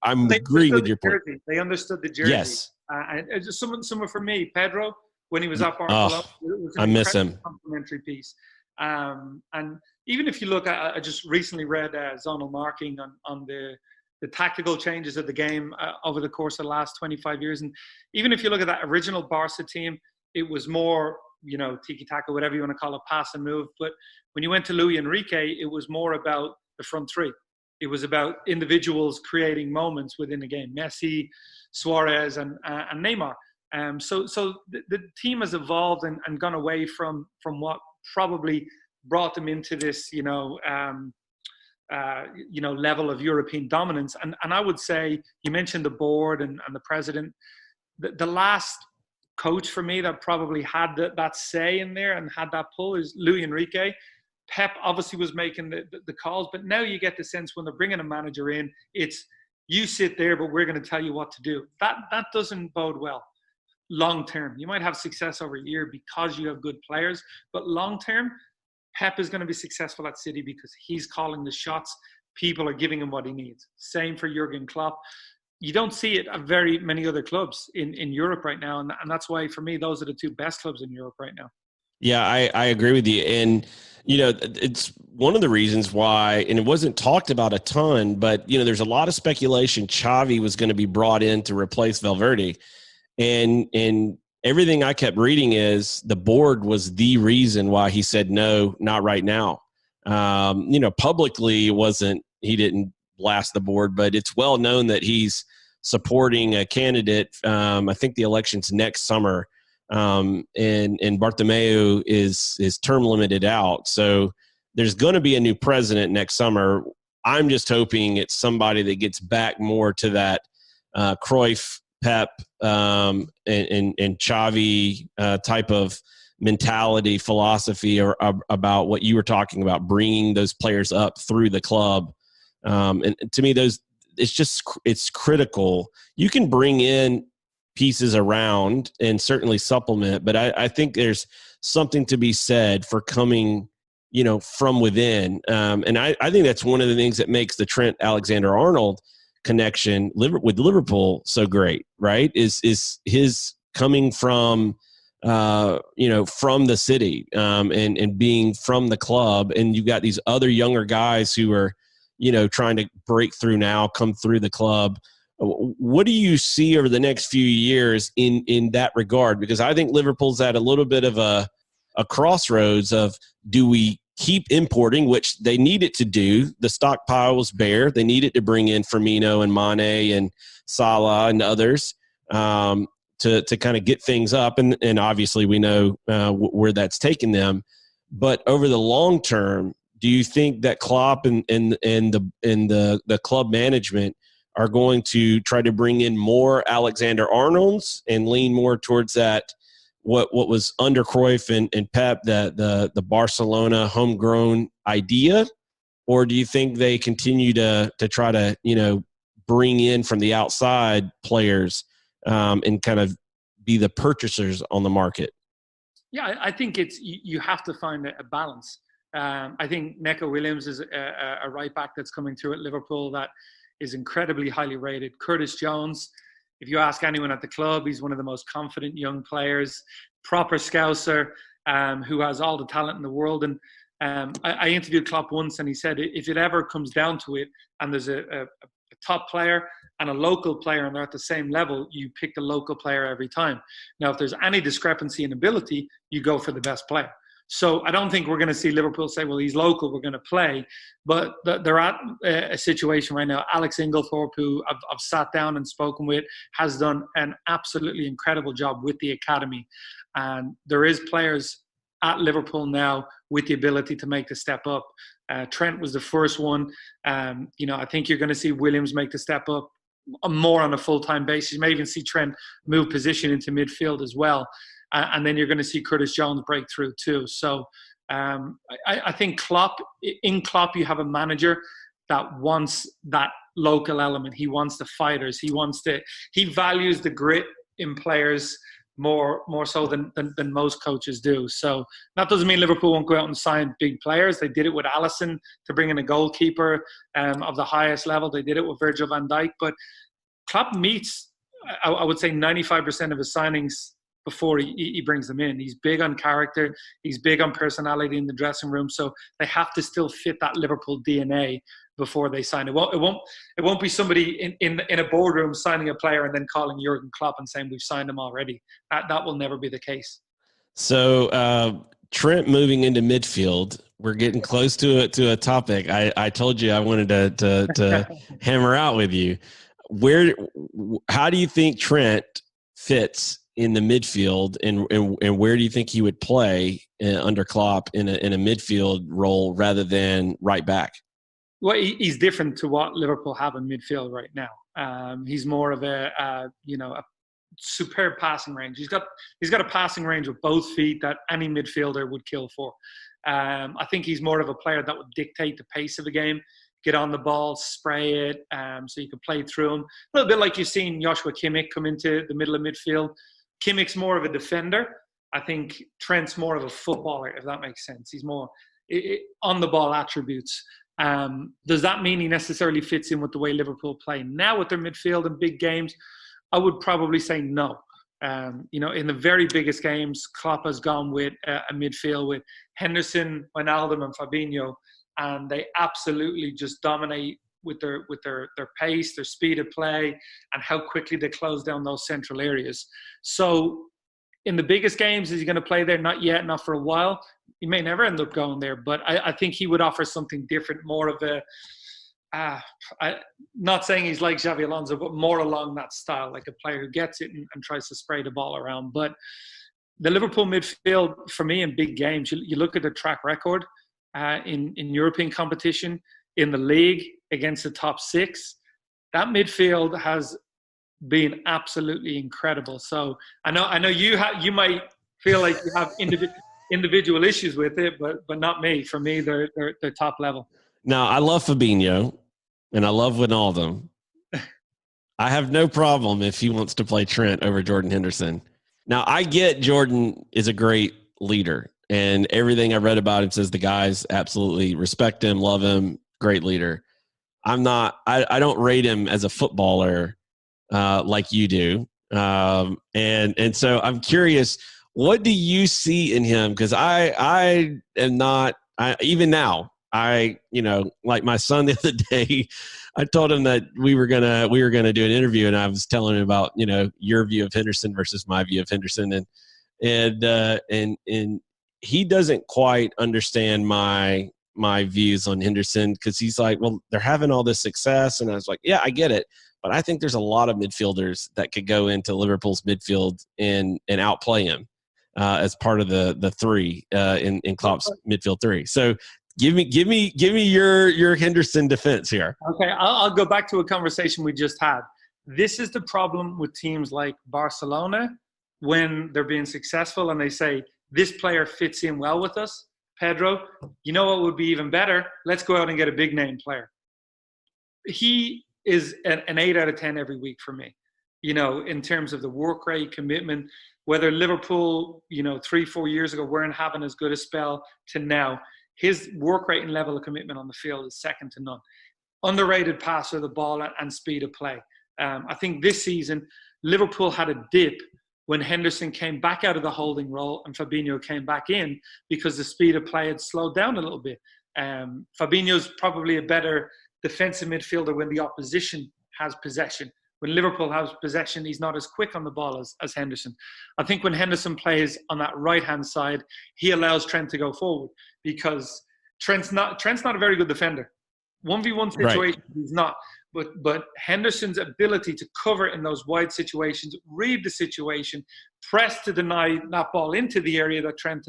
[SPEAKER 1] I'm agreeing with your point.
[SPEAKER 2] They understood the jersey.
[SPEAKER 1] Yes.
[SPEAKER 2] And just someone for me, Pedro, when he was at Barcelona, it was an
[SPEAKER 1] I miss him.
[SPEAKER 2] Complimentary piece. And even if you look, I just recently read zonal marking on the tactical changes of the game over the course of the last 25 years. And even if you look at that original Barca team, it was more, tiki-taka, whatever you want to call it, pass and move. But when you went to Luis Enrique, it was more about the front three. It was about individuals creating moments within the game. Messi, Suarez, and Neymar. So the team has evolved and gone away from what probably brought them into this, level of European dominance. And I would say, you mentioned the board and the president. The last coach for me that probably had that say in there and had that pull is Luis Enrique. Pep obviously was making the calls, but now you get the sense when they're bringing a manager in, it's you sit there, but we're going to tell you what to do. That doesn't bode well long term. You might have success over a year because you have good players, but long term, Pep is going to be successful at City because he's calling the shots. People are giving him what he needs. Same for Jurgen Klopp. You don't see it at very many other clubs in Europe right now, and that's why, for me, those are the two best clubs in Europe right now.
[SPEAKER 1] Yeah, I agree with you. And, it's one of the reasons why, and it wasn't talked about a ton, but, there's a lot of speculation Xavi was going to be brought in to replace Valverde. And everything I kept reading is the board was the reason why he said, no, not right now. Publicly he didn't blast the board, but it's well known that he's supporting a candidate. I think the election's next summer. And Bartomeu is term limited out. So there's going to be a new president next summer. I'm just hoping it's somebody that gets back more to that Cruyff, Pep, and Xavi type of mentality, philosophy, or about what you were talking about, bringing those players up through the club. And to me, it's critical. You can bring in pieces around and certainly supplement, but I think there's something to be said for coming, from within. And I think that's one of the things that makes the Trent Alexander-Arnold connection with Liverpool so great, right? Is his coming from, from the city, and being from the club. And you've got these other younger guys who are, trying to break through now, come through the club. What do you see over the next few years in that regard? Because I think Liverpool's at a little bit of a crossroads of, do we keep importing, which they need it to do. The stockpile was bare. They needed to bring in Firmino and Mane and Salah and others. to kind of get things up, and obviously we know where that's taken them. But over the long term, do you think that Klopp and the club management are going to try to bring in more Alexander Arnolds and lean more towards that what was under Cruyff and Pep, the Barcelona homegrown idea? Or do you think they continue to try to, bring in from the outside players and kind of be the purchasers on the market?
[SPEAKER 2] Yeah, I think you have to find a balance. I think Neco Williams is a right back that's coming through at Liverpool that is incredibly highly rated. Curtis Jones, if you ask anyone at the club, he's one of the most confident young players, proper Scouser, who has all the talent in the world. And I interviewed Klopp once, and he said if it ever comes down to it and there's a top player and a local player and they're at the same level, you pick the local player every time. Now, if there's any discrepancy in ability, you go for the best player. So I don't think we're going to see Liverpool say, well, he's local, we're going to play. But they're at a situation right now. Alex Inglethorpe, who I've sat down and spoken with, has done an absolutely incredible job with the academy. And there is players at Liverpool now with the ability to make the step up. Trent was the first one. I think you're going to see Williams make the step up more on a full-time basis. You may even see Trent move position into midfield as well. And then you're going to see Curtis Jones break through too. So I think in Klopp, you have a manager that wants that local element. He wants the fighters. He values the grit in players more so than most coaches do. So that doesn't mean Liverpool won't go out and sign big players. They did it with Alisson to bring in a goalkeeper of the highest level. They did it with Virgil van Dijk. But Klopp meets, I would say, 95% of his signings before he brings them in. He's big on character. He's big on personality in the dressing room. So they have to still fit that Liverpool DNA before they sign. It won't be somebody in a boardroom signing a player and then calling Jurgen Klopp and saying we've signed him already. That will never be the case.
[SPEAKER 1] So Trent moving into midfield, we're getting close to a topic. I told you I wanted to hammer out with you. How do you think Trent fits in the midfield, and where do you think he would play under Klopp in a midfield role rather than right back?
[SPEAKER 2] Well, he's different to what Liverpool have in midfield right now. He's more of a superb passing range. He's got a passing range with both feet that any midfielder would kill for. I think he's more of a player that would dictate the pace of the game, get on the ball, spray it, so you can play through him. A little bit like you've seen Joshua Kimmich come into the middle of midfield. Kimmich's more of a defender. I think Trent's more of a footballer, if that makes sense. He's more on the ball attributes. Does that mean he necessarily fits in with the way Liverpool play now with their midfield in big games? I would probably say no. In the very biggest games, Klopp has gone with a midfield with Henderson, Wijnaldum, and Fabinho, and they absolutely just dominate with their pace, their speed of play, and how quickly they close down those central areas. So in the biggest games, is he going to play there? Not yet, not for a while. He may never end up going there, but I think he would offer something different, more of not saying he's like Xabi Alonso, but more along that style, like a player who gets it and tries to spray the ball around. But the Liverpool midfield, for me, in big games, you look at their track record in European competition, in the league against the top six, that midfield has been absolutely incredible. So I know you might feel like you have individual issues with it, but not me. For me, they're top level.
[SPEAKER 1] Now, I love Fabinho and I love Wijnaldum. I have no problem if he wants to play Trent over Jordan Henderson. Now, I get Jordan is a great leader, and everything I read about him says the guys absolutely respect him, love him, great leader. I don't rate him as a footballer like you do. And so I'm curious, what do you see in him? Because I am not, even now, like my son the other day, I told him that we were gonna do an interview, and I was telling him about, your view of Henderson versus my view of Henderson, and he doesn't quite understand my views on Henderson, because he's like, well, they're having all this success, and I was like, yeah, I get it. but I think there's a lot of midfielders that could go into Liverpool's midfield and outplay him as part of the three in Klopp's midfield three. So give me your Henderson defense here.
[SPEAKER 2] Okay, I'll go back to a conversation we just had. This is the problem with teams like Barcelona when they're being successful and they say, this player fits in well with us. Pedro, you know what would be even better? Let's go out and get a big name player. He is an 8 out of 10 every week for me, in terms of the work rate, commitment, whether Liverpool, 3-4 years ago weren't having as good a spell to now. His work rate and level of commitment on the field is second to none. Underrated passer of the ball and speed of play. I think this season, Liverpool had a dip when Henderson came back out of the holding role and Fabinho came back in because the speed of play had slowed down a little bit. Fabinho's probably a better defensive midfielder when the opposition has possession. When Liverpool has possession, he's not as quick on the ball as Henderson. I think when Henderson plays on that right-hand side, he allows Trent to go forward because Trent's not a very good defender. 1v1 situation, right. He's not. But Henderson's ability to cover in those wide situations, read the situation, press to deny that ball into the area that Trent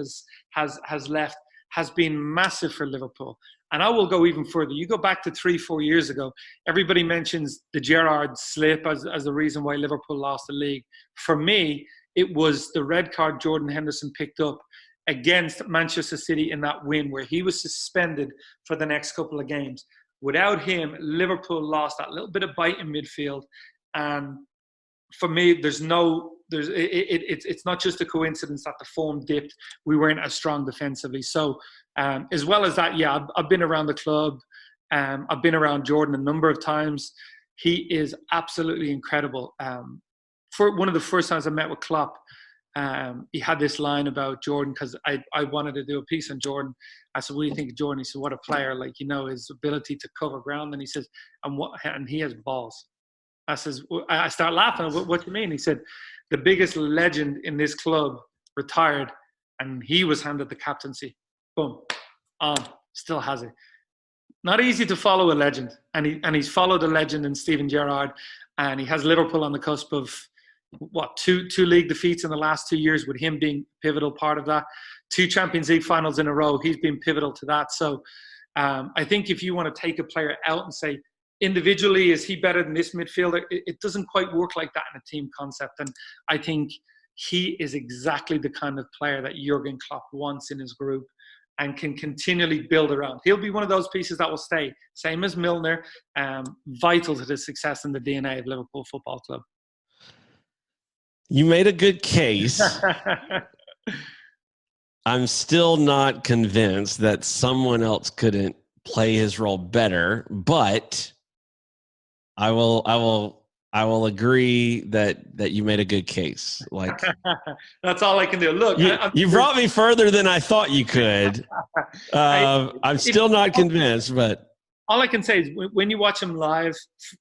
[SPEAKER 2] has left, has been massive for Liverpool. And I will go even further. You go back to 3-4 years ago, everybody mentions the Gerrard slip as the reason why Liverpool lost the league. For me, it was the red card Jordan Henderson picked up against Manchester City in that win where he was suspended for the next couple of games. Without him, Liverpool lost that little bit of bite in midfield. And for me, it's not just a coincidence that the form dipped. We weren't as strong defensively. So as well as that, yeah, I've been around the club. I've been around Jordan a number of times. He is absolutely incredible. For one of the first times I met with Klopp, he had this line about Jordan because I wanted to do a piece on Jordan. I said, what do you think of Jordan? He said, what a player, his ability to cover ground. And he says, and he has balls. I start laughing. What do you mean? He said, the biggest legend in this club retired and he was handed the captaincy. Boom. Still has it. Not easy to follow a legend. And he's followed a legend in Steven Gerrard, and he has Liverpool on the cusp of two league defeats in the last 2 years, with him being a pivotal part of that. 2 Champions League finals in a row. He's been pivotal to that. So I think if you want to take a player out and say, individually, is he better than this midfielder? It doesn't quite work like that in a team concept. And I think he is exactly the kind of player that Jurgen Klopp wants in his group and can continually build around. He'll be one of those pieces that will stay, same as Milner, vital to the success and the DNA of Liverpool Football Club.
[SPEAKER 1] You made a good case. I'm still not convinced that someone else couldn't play his role better, but I will agree that you made a good case. Like
[SPEAKER 2] that's all I can do. Look,
[SPEAKER 1] you brought me further than I thought you could. I'm still not convinced, but
[SPEAKER 2] all I can say is when you watch him live,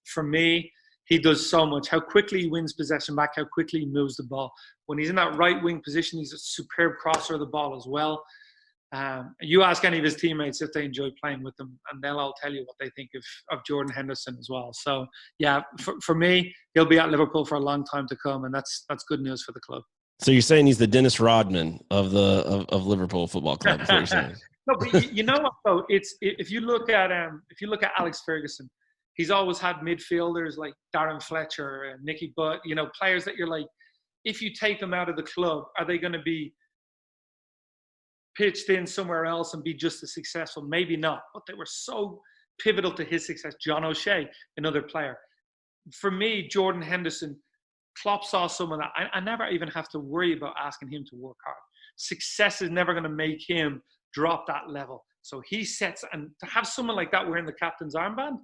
[SPEAKER 2] for me, he does so much. How quickly he wins possession back, how quickly he moves the ball. When he's in that right wing position, he's a superb crosser of the ball as well. You ask any of his teammates if they enjoy playing with him, and they'll all tell you what they think of Jordan Henderson as well. So, yeah, for me, he'll be at Liverpool for a long time to come, and that's good news for the club.
[SPEAKER 1] So you're saying he's the Dennis Rodman of Liverpool Football Club? Is what you're saying?
[SPEAKER 2] No, but you know what though? If you look at Alex Ferguson, he's always had midfielders like Darren Fletcher and Nicky Butt, players that you're like, if you take them out of the club, are they going to be pitched in somewhere else and be just as successful? Maybe not, but they were so pivotal to his success. John O'Shea, another player. For me, Jordan Henderson, Klopp saw someone that I never even have to worry about asking him to work hard. Success is never going to make him drop that level. So he sets, and to have someone like that wearing the captain's armband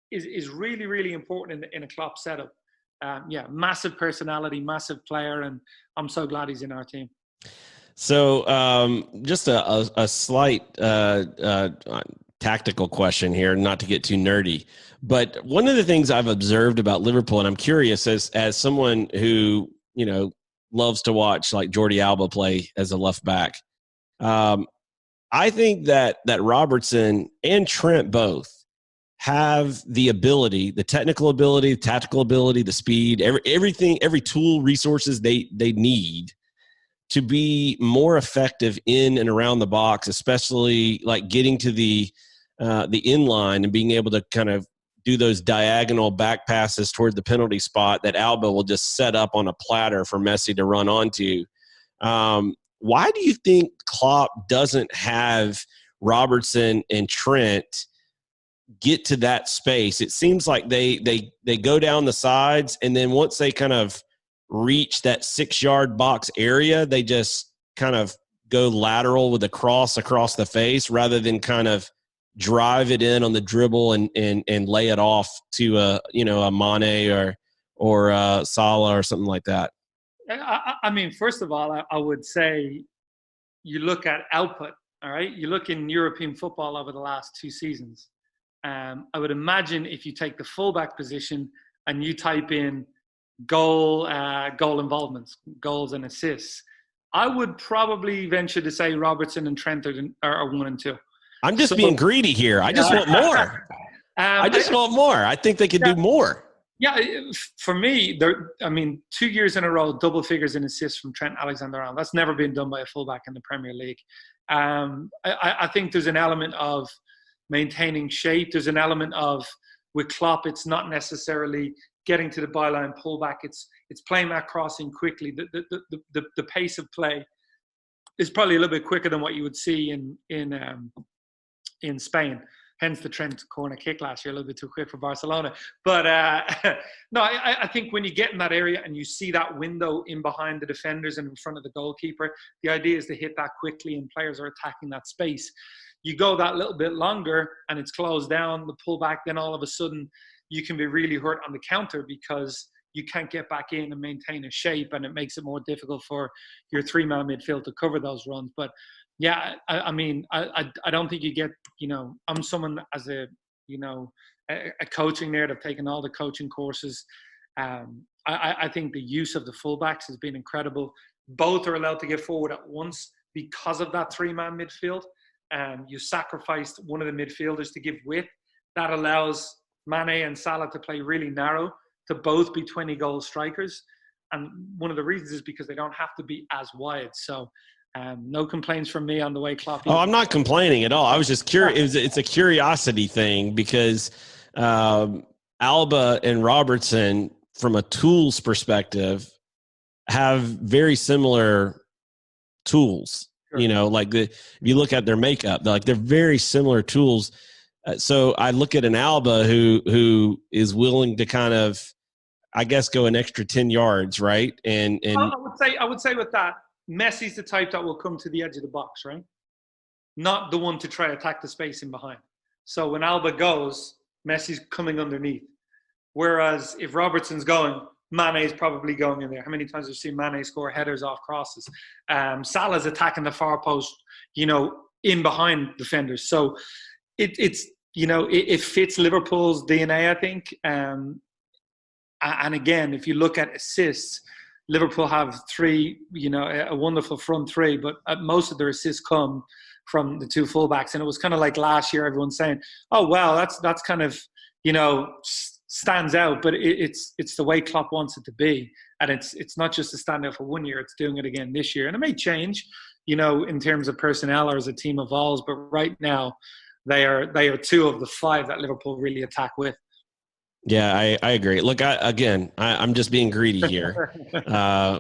[SPEAKER 2] is really, really important in a Klopp setup. Massive personality, massive player, and I'm so glad he's in our team.
[SPEAKER 1] So just a slight tactical question here, not to get too nerdy, but one of the things I've observed about Liverpool, and I'm curious as someone who, loves to watch like Jordi Alba play as a left back, I think that Robertson and Trent both have the ability, the technical ability, the tactical ability, the speed, everything, every tool, resources they need to be more effective in and around the box, especially like getting to the inline and being able to kind of do those diagonal back passes toward the penalty spot that Alba will just set up on a platter for Messi to run onto. Why do you think Klopp doesn't have Robertson and Trent get to that space? It seems like they go down the sides, and then once they kind of reach that 6-yard box area, they just kind of go lateral with a cross across the face rather than kind of drive it in on the dribble and lay it off to a Mane or Salah or something like that.
[SPEAKER 2] I mean, first of all, I would say you look at output. All right, you look in European football over the last 2 seasons. I would imagine if you take the fullback position and you type in goal involvements, goals and assists, I would probably venture to say Robertson and Trent are 1 and 2.
[SPEAKER 1] I'm just being greedy here. I just want more. I just want more. I think they could do more.
[SPEAKER 2] Yeah, for me, 2 years in a row, double figures in assists from Trent Alexander-Arnold. That's never been done by a fullback in the Premier League. I think there's an element of maintaining shape. There's an element of, with Klopp, it's not necessarily getting to the byline pullback. It's playing that crossing quickly. The pace of play is probably a little bit quicker than what you would see in Spain. Hence the Trent corner kick last year, a little bit too quick for Barcelona. But no, I think when you get in that area and you see that window in behind the defenders and in front of the goalkeeper, the idea is to hit that quickly and players are attacking that space. You go that little bit longer and it's closed down, the pullback, then all of a sudden you can be really hurt on the counter because you can't get back in and maintain a shape, and it makes it more difficult for your 3-man midfield to cover those runs. But yeah, I mean, I don't think you get, I'm someone as a coaching nerd. I've taken all the coaching courses. I think the use of the fullbacks has been incredible. Both are allowed to get forward at once because of that 3-man midfield. You sacrificed one of the midfielders to give width. That allows Mane and Salah to play really narrow, to both be 20-goal strikers. And one of the reasons is because they don't have to be as wide. So no complaints from me on the way Klopp.
[SPEAKER 1] Oh, I'm not complaining at all. I was just curious. It's a curiosity thing because Alba and Robertson, from a tools perspective, have very similar tools. Sure. If you look at their makeup, they're very similar tools. So I look at an Alba who is willing to kind of, I guess, go an extra 10 yards, right? And
[SPEAKER 2] I would say with that, Messi's the type that will come to the edge of the box, right? Not the one to try to attack the space in behind. So when Alba goes, Messi's coming underneath. Whereas if Robertson's going, Mane's probably going in there. How many times have you seen Mane score headers off crosses? Salah's attacking the far post, in behind defenders. So it fits Liverpool's DNA, I think. And again, if you look at assists, Liverpool have 3, a wonderful front 3, but most of their assists come from the 2 fullbacks. And it was kind of like last year, everyone's saying, "Oh, wow, that's kind of, stands out." But it's the way Klopp wants it to be, and it's not just a standout for 1 year; it's doing it again this year. And it may change, in terms of personnel or as a team evolves. But right now, they are 2 of the 5 that Liverpool really attack with.
[SPEAKER 1] Yeah, I agree. Look, I'm just being greedy here.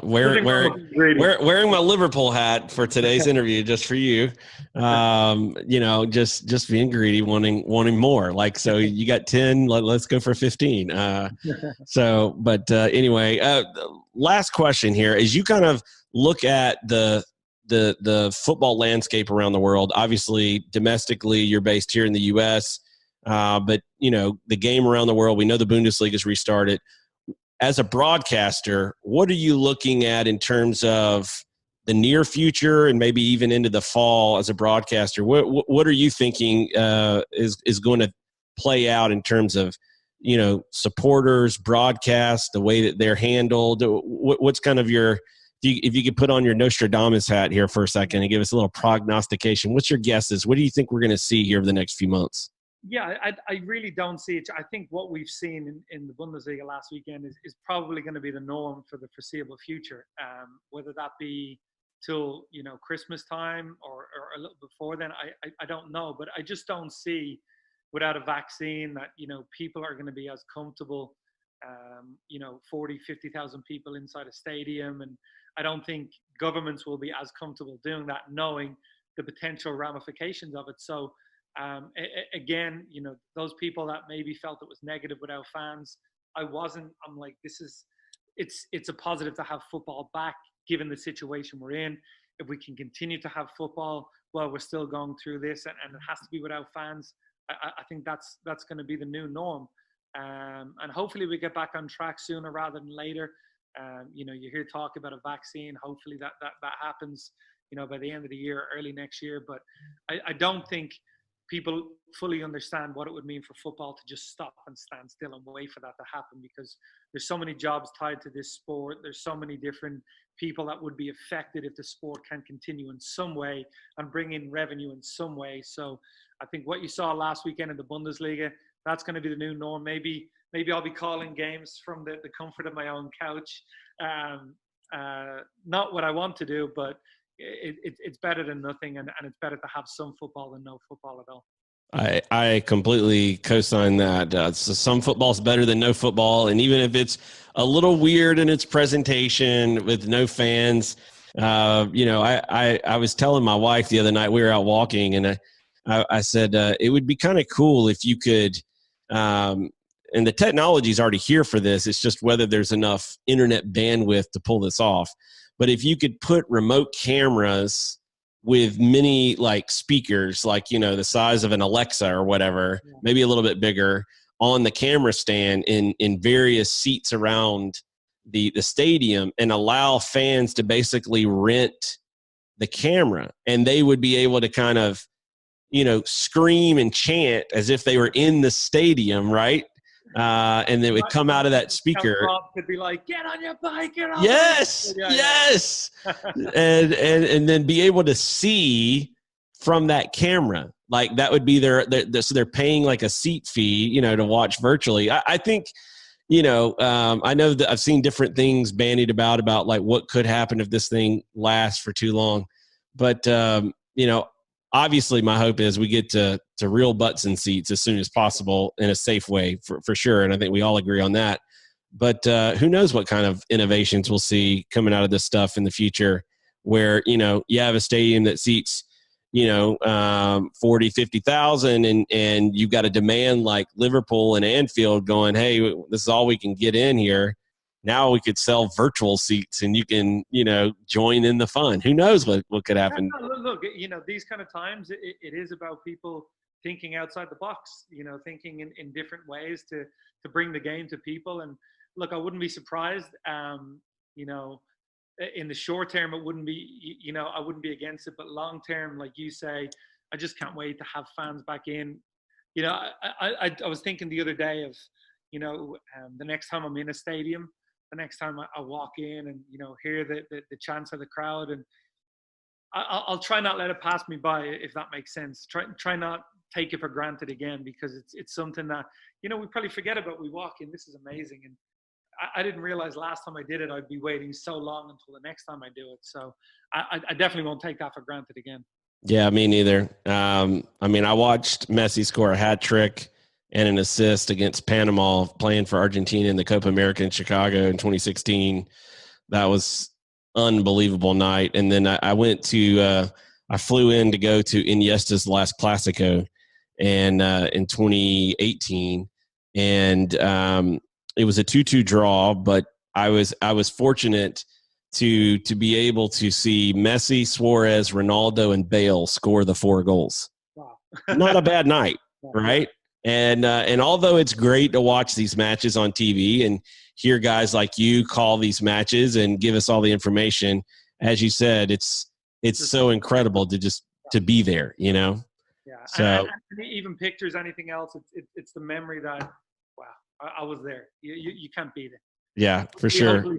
[SPEAKER 1] Wearing my Liverpool hat for today's interview, just for you. Just being greedy, wanting more. So you got 10, let's go for 15. Anyway, last question here. As you kind of look at the football landscape around the world, obviously domestically, you're based here in the U.S., but, the game around the world, we know the Bundesliga is restarted. As a broadcaster, what are you looking at in terms of the near future and maybe even into the fall as a broadcaster? What are you thinking is going to play out in terms of, supporters, broadcast, the way that they're handled? What's kind of your – if you could put on your Nostradamus hat here for a second and give us a little prognostication, what's your guesses? What do you think we're going to see here over the next few months?
[SPEAKER 2] Yeah, I really don't see it. I think what we've seen in the Bundesliga last weekend is probably going to be the norm for the foreseeable future. Whether that be till Christmas time or a little before then, I don't know. But I just don't see without a vaccine that people are going to be as comfortable. 40, 50,000 people inside a stadium, and I don't think governments will be as comfortable doing that, knowing the potential ramifications of it. So again, those people that maybe felt it was negative without fans, I wasn't. I'm like, it's a positive to have football back, given the situation we're in. If we can continue to have football while we're still going through this, and it has to be without fans, I think that's going to be the new norm. And hopefully we get back on track sooner rather than later. You hear talk about a vaccine. Hopefully that happens, by the end of the year, early next year. But I don't think people fully understand what it would mean for football to just stop and stand still and wait for that to happen, because there's so many jobs tied to this sport. There's so many different people that would be affected if the sport can continue in some way and bring in revenue in some way. So I think what you saw last weekend in the Bundesliga, that's going to be the new norm. Maybe I'll be calling games from the comfort of my own couch. Not what I want to do, but it's better than nothing, and it's better to have some football than no football at all.
[SPEAKER 1] I completely co-sign that. So some football's better than no football, and even if it's a little weird in its presentation with no fans, I was telling my wife the other night, we were out walking, and I said it would be kind of cool if you could, and the technology is already here for this. It's just whether there's enough internet bandwidth to pull this off. But if you could put remote cameras with many like speakers, like, the size of an Alexa or whatever, maybe a little bit bigger, on the camera stand in various seats around the stadium, and allow fans to basically rent the camera, and they would be able to kind of, scream and chant as if they were in the stadium, right? And they would come out of that speaker.
[SPEAKER 2] Rob could be like, "Get on your bike, get on."
[SPEAKER 1] Yes, yes, and then be able to see from that camera. Like that would be so they're paying like a seat fee, to watch virtually. I think, I know that I've seen different things bandied about like what could happen if this thing lasts for too long, but obviously my hope is we get to real butts in seats as soon as possible in a safe way for sure. And I think we all agree on that. But who knows what kind of innovations we'll see coming out of this stuff in the future, where, you have a stadium that seats, 40, 50,000 and you've got a demand like Liverpool and Anfield going, hey, this is all we can get in here. Now we could sell virtual seats and you can, join in the fun. Who knows what could happen?
[SPEAKER 2] Look, these kind of times, it is about people thinking outside the box, thinking in different ways to bring the game to people. And look, I wouldn't be surprised, in the short term, it wouldn't be, I wouldn't be against it. But long term, like you say, I just can't wait to have fans back in. I was thinking the other day of, the next time I'm in a stadium, the next time I walk in and, hear the chants of the crowd, and I'll try not let it pass me by, if that makes sense. Try not take it for granted again, because it's something that, we probably forget about. We walk in, this is amazing. And I didn't realize last time I did it, I'd be waiting so long until the next time I do it. So I definitely won't take that for granted again.
[SPEAKER 1] Yeah, me neither. I watched Messi score a hat trick and an assist against Panama playing for Argentina in the Copa America in Chicago in 2016. That was unbelievable night. And then I went to I flew in to go to Iniesta's last Clásico and in 2018, and it was a 2-2 draw, but I was fortunate to be able to see Messi, Suarez, Ronaldo, and Bale score the 4 goals.
[SPEAKER 2] Wow.
[SPEAKER 1] Not a bad night, right? And although it's great to watch these matches on TV and hear guys like you call these matches and give us all the information, as you said, it's so incredible to be there,
[SPEAKER 2] Yeah.
[SPEAKER 1] So
[SPEAKER 2] and even pictures, anything else, it's the memory that, wow, I was there. You can't beat it.
[SPEAKER 1] Yeah, for sure.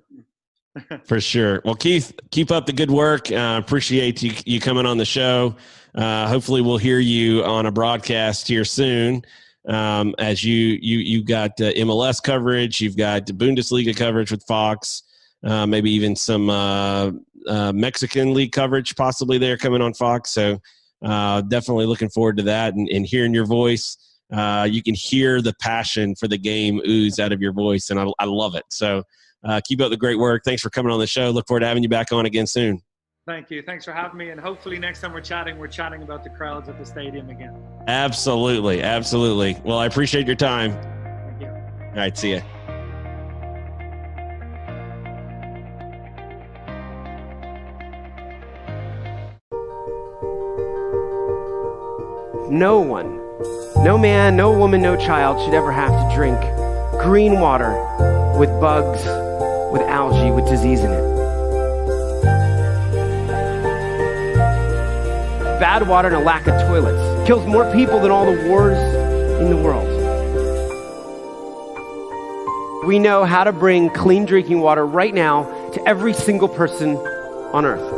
[SPEAKER 1] For sure. Well, Keith, keep up the good work. Appreciate you coming on the show. Hopefully we'll hear you on a broadcast here soon. As you got MLS coverage, you've got Bundesliga coverage with Fox, maybe even some Mexican league coverage possibly there coming on Fox. So definitely looking forward to that and hearing your voice. You can hear the passion for the game ooze out of your voice, and I love it. So keep up the great work. Thanks for coming on the show. Look forward to having you back on again soon.
[SPEAKER 2] Thank you. Thanks for having me. And hopefully next time we're chatting about the crowds at the stadium again.
[SPEAKER 1] Absolutely. Absolutely. Well, I appreciate your time.
[SPEAKER 2] Thank you.
[SPEAKER 1] All right. See ya.
[SPEAKER 3] No one, no man, no woman, no child should ever have to drink green water with bugs, with algae, with disease in it. Bad water and a lack of toilets kills more people than all the wars in the world. We know how to bring clean drinking water right now to every single person on earth.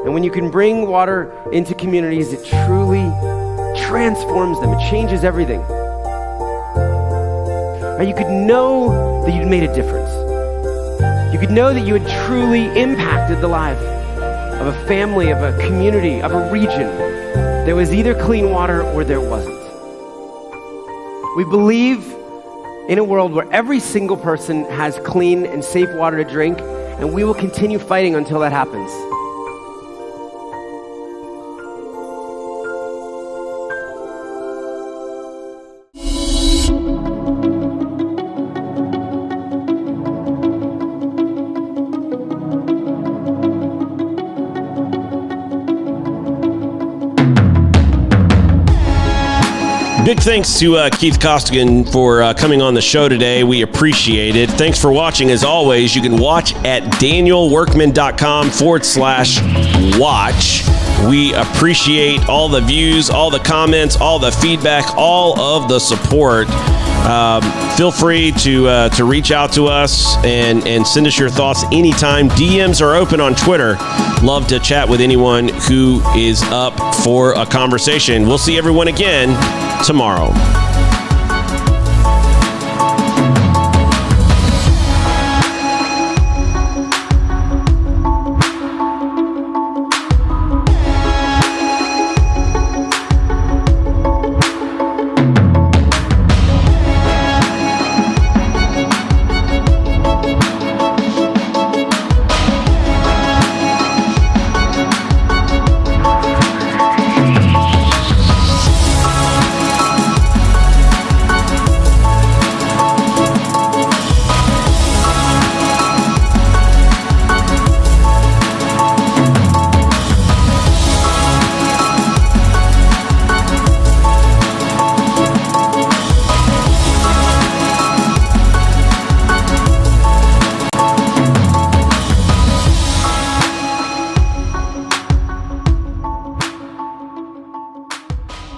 [SPEAKER 3] And when you can bring water into communities, it truly transforms them. It changes everything. Right? You could know that you'd made a difference. You could know that you had truly impacted the life of a family, of a community, of a region. There was either clean water or there wasn't. We believe in a world where every single person has clean and safe water to drink, and we will continue fighting until that happens.
[SPEAKER 1] Big thanks to Keith Costigan for coming on the show today. We appreciate it. Thanks for watching. As always, you can watch at danielworkman.com/watch. We appreciate all the views, all the comments, all the feedback, all of the support. Feel free to reach out to us and send us your thoughts anytime. DMs are open on Twitter. Love to chat with anyone who is up for a conversation. We'll see everyone again tomorrow.